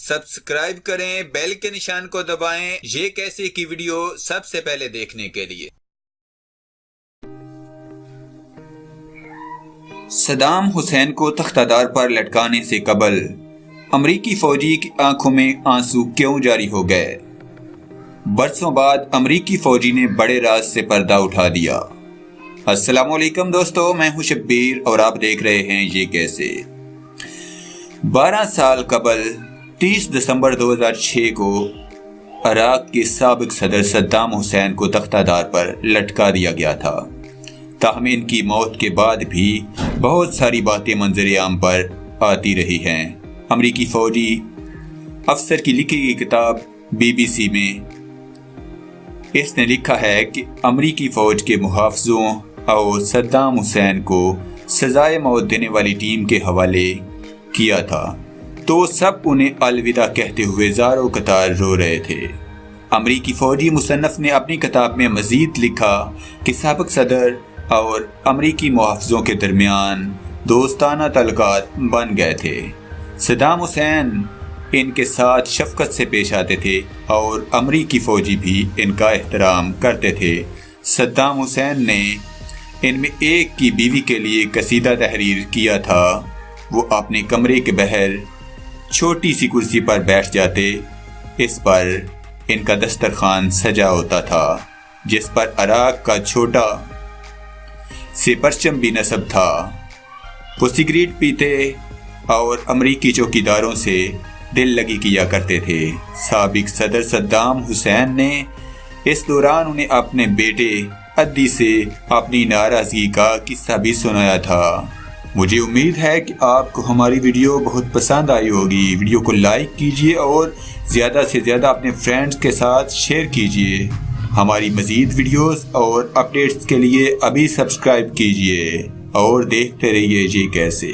Subscribe کریں، بیل کے نشان کو دبائیں یہ کیسے کی ویڈیو سب سے پہلے دیکھنے کے لیے۔ صدام حسین کو تختہ دار پر لٹکانے سے قبل امریکی فوجی کی آنکھوں میں آنسو کیوں جاری ہو گئے؟ برسوں بعد امریکی فوجی نے بڑے راز سے پردہ اٹھا دیا۔ السلام علیکم دوستو، میں ہوں شبیر اور آپ دیکھ رہے ہیں یہ کیسے۔ 12 سال قبل 30 دسمبر 2006 کو عراق کے سابق صدر صدام حسین کو تختہ دار پر لٹکا دیا گیا تھا۔ تاہم ان کی موت کے بعد بھی بہت ساری باتیں منظر عام پر آتی رہی ہیں۔ امریکی فوجی افسر کی لکھی گئی کتاب BBC میں اس نے لکھا ہے کہ امریکی فوج کے محافظوں اور صدام حسین کو سزائے موت دینے والی ٹیم کے حوالے کیا تھا تو سب انہیں الوداع کہتے ہوئے زاروں قطار رو رہے تھے۔ امریکی فوجی مصنف نے اپنی کتاب میں مزید لکھا کہ سابق صدر اور امریکی محافظوں کے درمیان دوستانہ تعلقات بن گئے تھے۔ صدام حسین ان کے ساتھ شفقت سے پیش آتے تھے اور امریکی فوجی بھی ان کا احترام کرتے تھے۔ صدام حسین نے ان میں ایک کی بیوی کے لیے قصیدہ تحریر کیا تھا۔ وہ اپنے کمرے کے باہر چھوٹی سی کرسی پر بیٹھ جاتے، اس پر ان کا دسترخوان سجا ہوتا تھا جس پر عراق کا چھوٹا سے پرچم بھی نصب تھا۔ وہ سگریٹ پیتے اور امریکی چوکیداروں سے دل لگی کیا کرتے تھے۔ سابق صدر صدام حسین نے اس دوران انہیں اپنے بیٹے عدی سے اپنی ناراضگی کا قصہ بھی سنایا تھا۔ مجھے امید ہے کہ آپ کو ہماری ویڈیو بہت پسند آئی ہوگی۔ ویڈیو کو لائک کیجیے اور زیادہ سے زیادہ اپنے فرینڈز کے ساتھ شیئر کیجیے۔ ہماری مزید ویڈیوز اور اپڈیٹس کے لیے ابھی سبسکرائب کیجیے اور دیکھتے رہیے یہ کیسے۔